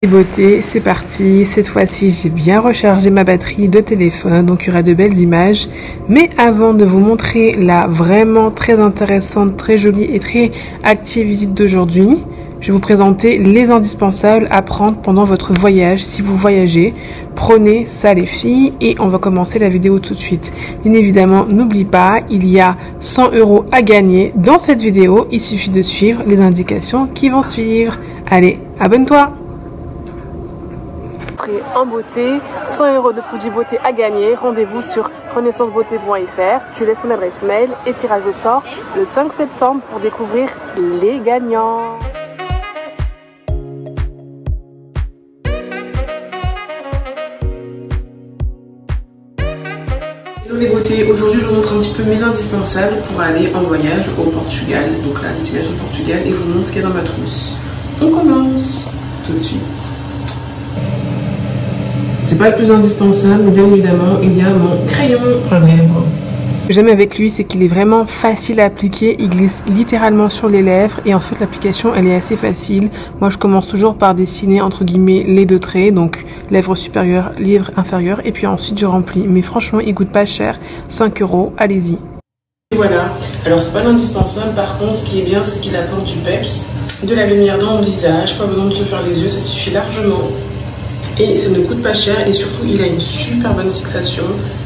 Et beauté, c'est parti. Cette fois-ci, j'ai bien rechargé ma batterie de téléphone, donc il y aura de belles images. Mais avant de vous montrer la vraiment très intéressante, très jolie et très active visite d'aujourd'hui, je vais vous présenter les indispensables à prendre pendant votre voyage. Si vous voyagez, prenez ça les filles et on va commencer la vidéo tout de suite. Bien évidemment, n'oublie pas, il y a 100 € à gagner dans cette vidéo. Il suffit de suivre les indications qui vont suivre. Allez, abonne-toi! En beauté, 100 € de produits beauté à gagner. Rendez-vous sur renaissancebeauté.fr. Tu laisses ton adresse mail et tirage au sort le 5 septembre pour découvrir les gagnants. Hello les beautés, aujourd'hui je vous montre un petit peu mes indispensables pour aller en voyage au Portugal, donc la destination Portugal, et je vous montre ce qu'il y a dans ma trousse. On commence tout de suite. C'est pas le plus indispensable, mais bien évidemment, il y a mon crayon à lèvres. Ce que j'aime avec lui, c'est qu'il est vraiment facile à appliquer. Il glisse littéralement sur les lèvres et en fait, l'application, elle est assez facile. Moi, je commence toujours par dessiner, entre guillemets, les deux traits. Donc, lèvres supérieures, lèvres inférieures. Et puis ensuite, je remplis. Mais franchement, il coûte pas cher. 5 €. Allez-y. Voilà. Alors, c'est pas l'indispensable. Par contre, ce qui est bien, c'est qu'il apporte du peps, de la lumière dans le visage. Pas besoin de se faire les yeux, ça suffit largement. Et ça ne coûte pas cher et surtout il a une super bonne fixation,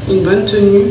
une bonne tenue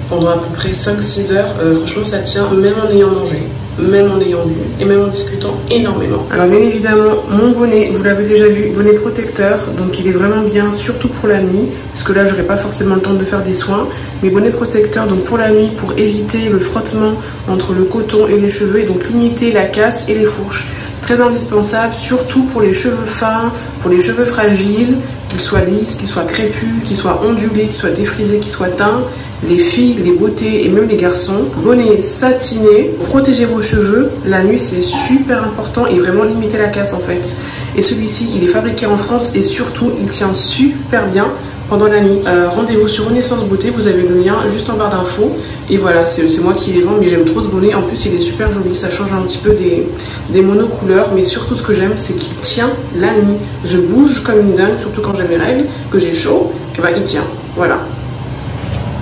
pendant à peu près 5-6 heures. Franchement ça tient même en ayant mangé, même en ayant bu et même en discutant énormément. Alors bien évidemment mon bonnet, vous l'avez déjà vu, bonnet protecteur, donc il est vraiment bien surtout pour la nuit, parce que là j'aurais pas forcément le temps de faire des soins, mais bonnet protecteur donc pour la nuit, pour éviter le frottement entre le coton et les cheveux et donc limiter la casse et les fourches. Très indispensable, surtout pour les cheveux fins, pour les cheveux fragiles, qu'ils soient lisses, qu'ils soient crépus, qu'ils soient ondulés, qu'ils soient défrisés, qu'ils soient teints. Les filles, les beautés et même les garçons. Bonnet satiné, protégez vos cheveux. La nuit, c'est super important et vraiment limiter la casse en fait. Et celui-ci, il est fabriqué en France et surtout, il tient super bien pendant la nuit. Rendez-vous sur Renaissance Beauté, vous avez le lien juste en barre d'infos. Et voilà, c'est moi qui les vends, mais j'aime trop ce bonnet. En plus, il est super joli, ça change un petit peu des monocouleurs. Mais surtout, ce que j'aime, c'est qu'il tient la nuit. Je bouge comme une dingue, surtout quand j'ai mes règles, que j'ai chaud, et bah il tient. Voilà.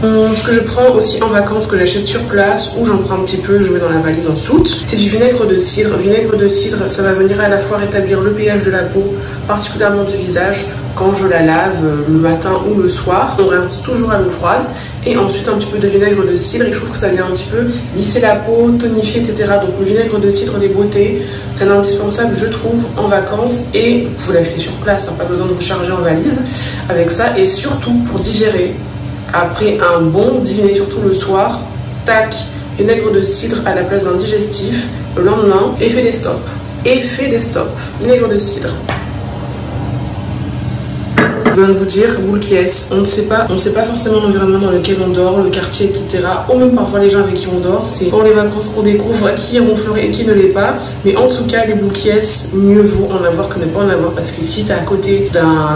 Ce que je prends aussi en vacances, que j'achète sur place ou j'en prends un petit peu, je mets dans la valise en soute, c'est du vinaigre de cidre. Vinaigre de cidre, ça va venir à la fois rétablir le pH de la peau, particulièrement du visage, quand je la lave le matin ou le soir. On rince toujours à l'eau froide et ensuite un petit peu de vinaigre de cidre et je trouve que ça vient un petit peu lisser la peau, tonifier, etc. Donc le vinaigre de cidre des beautés, c'est un indispensable je trouve en vacances et vous pouvez l'acheter sur place, hein, pas besoin de vous charger en valise avec ça et surtout pour digérer. Après un bon dîner, surtout le soir, tac, vinaigre de cidre à la place d'un digestif, le lendemain, effet des stops. Effet des stops, vinaigre de cidre. Je viens de vous dire, boule qui est, on ne sait pas forcément l'environnement dans lequel on dort, le quartier, etc. Ou même parfois les gens avec qui on dort. C'est pour les vacances qu'on découvre qui est ronfleuré et qui ne l'est pas. Mais en tout cas, les boules qui est, mieux vaut en avoir que ne pas en avoir. Parce que si tu es à côté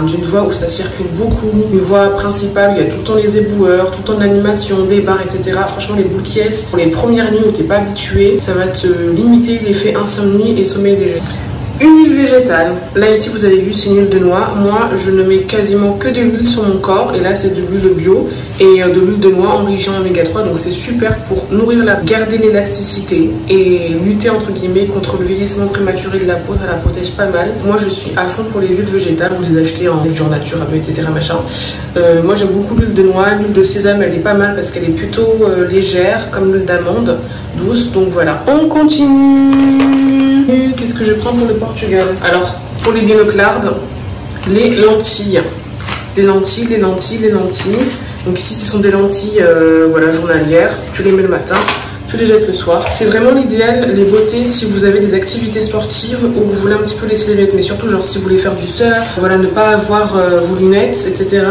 d'une voie où ça circule beaucoup, une voie principale où il y a tout le temps les éboueurs, tout le temps de l'animation, des bars, etc. Franchement, les boules qui est, pour les premières nuits où tu n'es pas habitué, ça va te limiter l'effet insomnie et sommeil léger. Une huile végétale, là ici vous avez vu c'est une huile de noix, moi je ne mets quasiment que de l'huile sur mon corps et là c'est de l'huile bio et de l'huile de noix enrichie en oméga 3 donc c'est super pour nourrir garder l'élasticité et lutter entre guillemets contre le vieillissement prématuré de la peau, ça la protège pas mal. Moi je suis à fond pour les huiles végétales, vous les achetez en genre nature, etc. machin. Moi j'aime beaucoup l'huile de noix, l'huile de sésame elle est pas mal parce qu'elle est plutôt légère comme l'huile d'amande, douce donc voilà. On continue. Qu'est-ce que je prends pour le Portugal? Alors, pour les binoclards, les lentilles. Les lentilles. Donc ici, ce sont des lentilles voilà, journalières. Tu les mets le matin, tu les jettes le soir. C'est vraiment l'idéal, les beautés, si vous avez des activités sportives ou que vous voulez un petit peu laisser les lunettes. Mais surtout, genre, si vous voulez faire du surf, voilà, ne pas avoir vos lunettes, etc.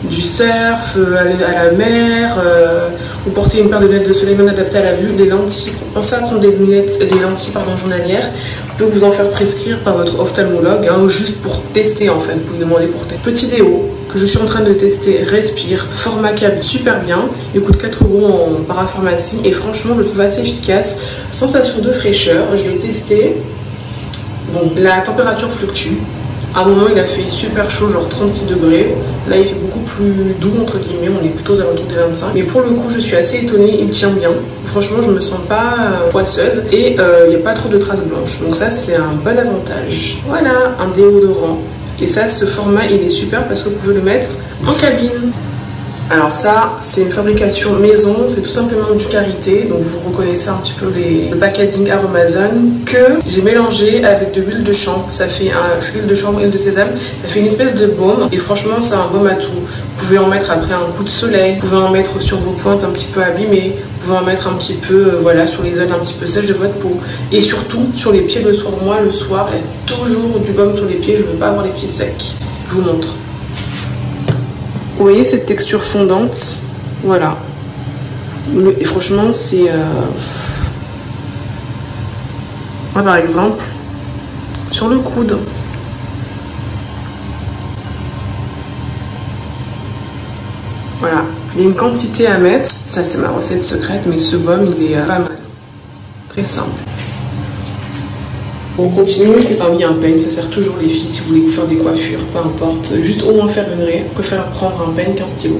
Du surf, aller à la mer, ou porter une paire de lunettes de soleil non adaptées à la vue, les lentilles. Pensez à prendre des lentilles journalières. Vous pouvez vous en faire prescrire par votre ophtalmologue, hein, juste pour tester en fait. Vous pouvez demander pour tester. Petit déo que je suis en train de tester, Respire, format câble, super bien. Il coûte 4 € en parapharmacie et franchement, je le trouve assez efficace. Sensation de fraîcheur, je l'ai testé. Bon, la température fluctue. À un moment il a fait super chaud, genre 36 degrés. Là il fait beaucoup plus doux entre guillemets, on est plutôt aux alentours des 25. Mais pour le coup je suis assez étonnée, il tient bien. Franchement je me sens pas poisseuse et il n'y a pas trop de traces blanches. Donc ça c'est un bon avantage. Voilà, un déodorant. Et ça, ce format il est super parce que vous pouvez le mettre en cabine. Alors ça, c'est une fabrication maison, c'est tout simplement du karité, donc vous reconnaissez un petit peu le packaging Aromazone que j'ai mélangé avec de l'huile de chanvre. Ça fait l'huile de chanvre, huile de sésame, ça fait une espèce de baume et franchement c'est un baume à tout. Vous pouvez en mettre après un coup de soleil, vous pouvez en mettre sur vos pointes un petit peu abîmées, vous pouvez en mettre un petit peu voilà, sur les zones un petit peu sèches de votre peau et surtout sur les pieds le soir. Moi le soir, il y a toujours du baume sur les pieds, je veux pas avoir les pieds secs. Je vous montre. Vous voyez cette texture fondante, voilà. Et franchement, c'est... Moi, par exemple, sur le coude. Voilà, il y a une quantité à mettre. Ça, c'est ma recette secrète, mais ce baume, il est pas mal. Très simple. On continue. Ah oui, un peigne, ça sert toujours les filles si vous voulez faire des coiffures, peu importe. Juste au moins faire une raie. Je préfère prendre un peigne qu'un stylo.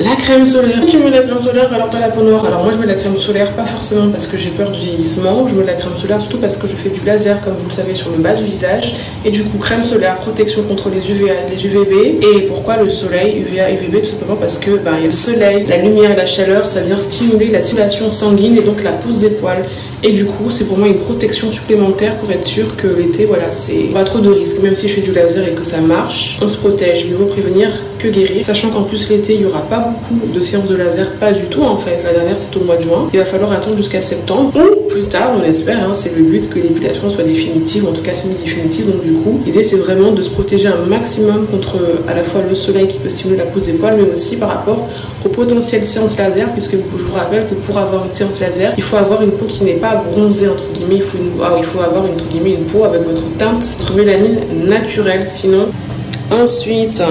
La crème solaire. Tu mets la crème solaire alors t'as la peau noire. Alors moi je mets la crème solaire pas forcément parce que j'ai peur du vieillissement. Je mets la crème solaire surtout parce que je fais du laser comme vous le savez sur le bas du visage. Et du coup crème solaire, protection contre les UVA, les UVB. Et pourquoi le soleil, UVA, UVB? Tout simplement parce que il y a le soleil, la lumière, la chaleur, ça vient stimuler la circulation sanguine et donc la pousse des poils. Et du coup c'est pour moi une protection supplémentaire pour être sûr que l'été voilà c'est pas trop de risques. Même si je fais du laser et que ça marche, on se protège. Mieux vaut prévenir que guérir. Sachant qu'en plus l'été il y aura pas beaucoup de séances de laser, pas du tout en fait. La dernière c'est au mois de juin. Il va falloir attendre jusqu'à septembre ou plus tard, on espère. Hein, c'est le but que l'épilation soit définitive, en tout cas semi-définitive. Donc du coup, l'idée c'est vraiment de se protéger un maximum contre à la fois le soleil qui peut stimuler la pousse des poils, mais aussi par rapport aux potentielles séances laser, puisque je vous rappelle que pour avoir une séance laser, il faut avoir une peau qui n'est pas bronzée entre guillemets. Il faut avoir entre guillemets une peau avec votre teinte, votre mélanine naturelle. Sinon, ensuite.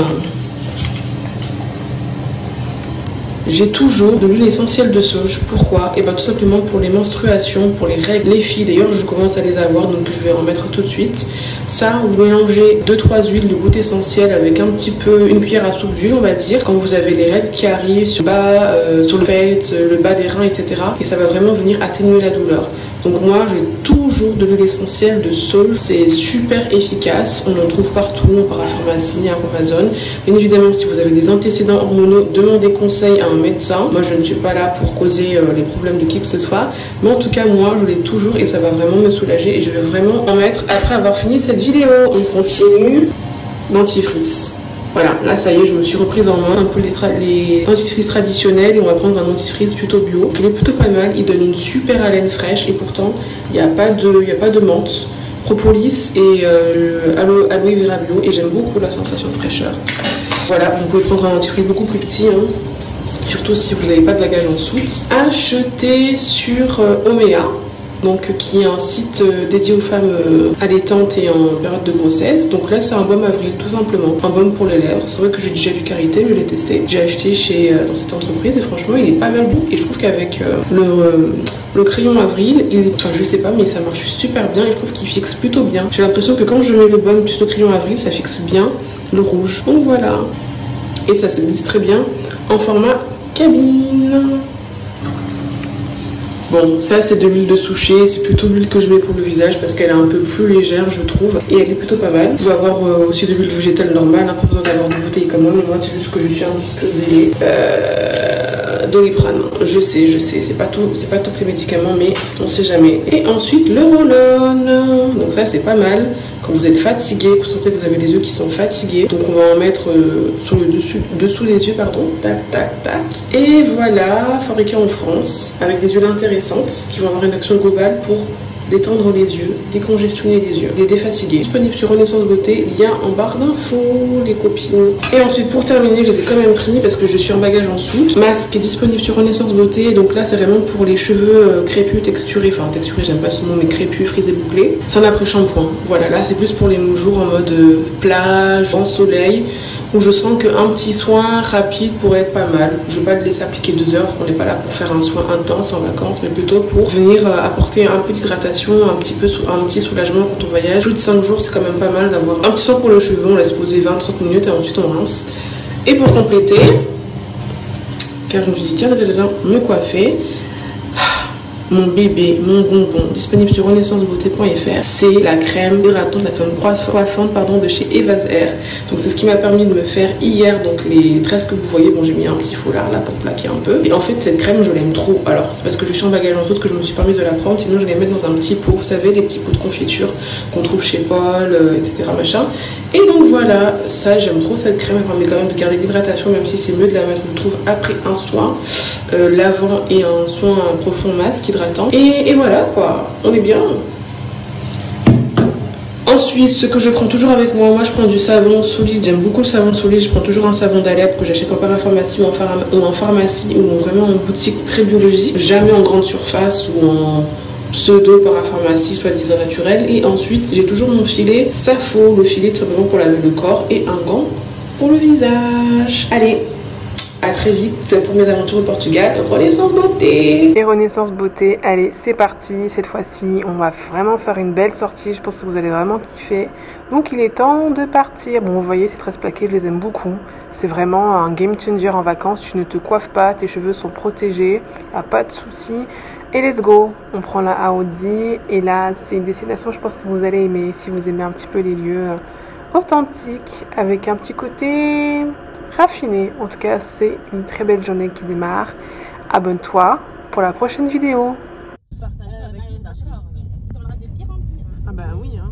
J'ai toujours de l'huile essentielle de sauge. Pourquoi? Et bien tout simplement pour les menstruations, pour les règles. Les filles, d'ailleurs, je commence à les avoir, donc je vais en mettre tout de suite. Ça, vous mélangez 2-3 huiles de goutte essentielle avec un petit peu, une cuillère à soupe d'huile, on va dire, quand vous avez les règles qui arrivent sur le bas, sur le fait, le bas des reins, etc. Et ça va vraiment venir atténuer la douleur. Donc moi, j'ai toujours de l'huile essentielle de sauge. C'est super efficace. On en trouve partout, en parapharmacie, à Amazon. Bien évidemment, si vous avez des antécédents hormonaux, demandez conseil à un médecin. Moi, je ne suis pas là pour causer les problèmes de qui que ce soit. Mais en tout cas, moi, je l'ai toujours et ça va vraiment me soulager. Et je vais vraiment en mettre après avoir fini cette vidéo. On continue. Dentifrice. Voilà, là ça y est, je me suis reprise en main un peu les dentifrices traditionnels et on va prendre un dentifrice plutôt bio. Il est plutôt pas mal, il donne une super haleine fraîche et pourtant il n'y a pas de menthe, propolis et aloe vera bio et j'aime beaucoup la sensation de fraîcheur. Voilà, vous pouvez prendre un dentifrice beaucoup plus petit, hein, surtout si vous n'avez pas de bagage en soute. Acheté sur Omea. Donc qui est un site dédié aux femmes allaitantes et en période de grossesse. Donc là c'est un baume avril tout simplement, un baume pour les lèvres. C'est vrai que j'ai déjà du karité mais je l'ai testé. J'ai acheté dans cette entreprise et franchement il est pas mal doux et je trouve qu'avec le crayon avril, enfin je sais pas mais ça marche super bien et je trouve qu'il fixe plutôt bien. J'ai l'impression que quand je mets le baume plus le crayon avril ça fixe bien le rouge. Donc voilà. Et ça se glisse très bien en format cabine. Bon, ça c'est de l'huile de souchet, c'est plutôt l'huile que je mets pour le visage parce qu'elle est un peu plus légère je trouve et elle est plutôt pas mal. Vous pouvez avoir aussi de l'huile végétale normale, pas besoin d'avoir de bouteille comme moi, mais moi c'est juste que je suis un petit peu zélée. Doliprane, je sais, c'est pas top les médicaments mais on sait jamais. Et ensuite le roll-on, donc ça c'est pas mal. Quand vous êtes fatigué, vous sentez que vous avez les yeux qui sont fatigués, donc on va en mettre sur le dessous des yeux, pardon, tac tac tac. Et voilà, fabriqué en France, avec des huiles intéressantes qui vont avoir une action globale pour détendre les yeux, décongestionner les yeux, les défatiguer. Disponible sur Renaissance Beauté, lien en barre d'infos, les copines. Et ensuite, pour terminer, je les ai quand même pris parce que je suis en bagage en soute. Masque est disponible sur Renaissance Beauté, donc là, c'est vraiment pour les cheveux crépus, texturés, enfin texturés, j'aime pas ce nom, mais crépus, frisés, bouclés. C'est un après-shampoing. Voilà, là, c'est plus pour les jours en mode plage, en soleil. où je sens qu'un petit soin rapide pourrait être pas mal. Je vais pas le laisser appliquer 2 heures, on n'est pas là pour faire un soin intense en vacances, mais plutôt pour venir apporter un peu d'hydratation, un petit soulagement quand on voyage. Plus de 5 jours, c'est quand même pas mal d'avoir un petit soin pour le cheveu, on laisse poser 20-30 minutes et ensuite on rince. Et pour compléter, car je me suis dit tiens, me coiffer, mon bébé, mon bonbon, disponible sur renaissancebeauté.fr, c'est la crème hydratante, la crème coiffante de chez Eva's Hair. Donc c'est ce qui m'a permis de me faire hier donc les tresses que vous voyez. Bon, j'ai mis un petit foulard là pour plaquer un peu. Et en fait cette crème je l'aime trop. Alors c'est parce que je suis en bagage en toute que je me suis permis de la prendre. Sinon je vais la mettre dans un petit pot, vous savez, les petits pots de confiture qu'on trouve chez Paul, etc. machin. Et donc voilà, ça j'aime trop cette crème. Elle permet quand même de garder l'hydratation, même si c'est mieux de la mettre, je trouve, après un soin lavant et un soin profond masque hydratant. Et voilà quoi, on est bien. Ensuite, ce que je prends toujours avec moi, je prends du savon solide. J'aime beaucoup le savon solide. Je prends toujours un savon d'Alep que j'achète en parapharmacie ou en pharmacie ou vraiment en boutique très biologique. Jamais en grande surface ou en pseudo parapharmacie soi-disant naturelle. Et ensuite, j'ai toujours mon filet Safo, le filet tout simplement pour laver le corps, et un gant pour le visage. Allez, à très vite pour mes aventures au Portugal. Renaissance Beauté. Et Renaissance Beauté, allez, c'est parti. Cette fois-ci, on va vraiment faire une belle sortie. Je pense que vous allez vraiment kiffer. Donc, il est temps de partir. Bon, vous voyez, ces tresses plaquées, je les aime beaucoup. C'est vraiment un game changer en vacances. Tu ne te coiffes pas, tes cheveux sont protégés. Pas de soucis. Et let's go. On prend la Audi. Et là, c'est une destination, je pense que vous allez aimer si vous aimez un petit peu les lieux authentiques avec un petit côté raffiné. En tout cas, c'est une très belle journée qui démarre. Abonne-toi pour la prochaine vidéo. Ah bah oui, hein.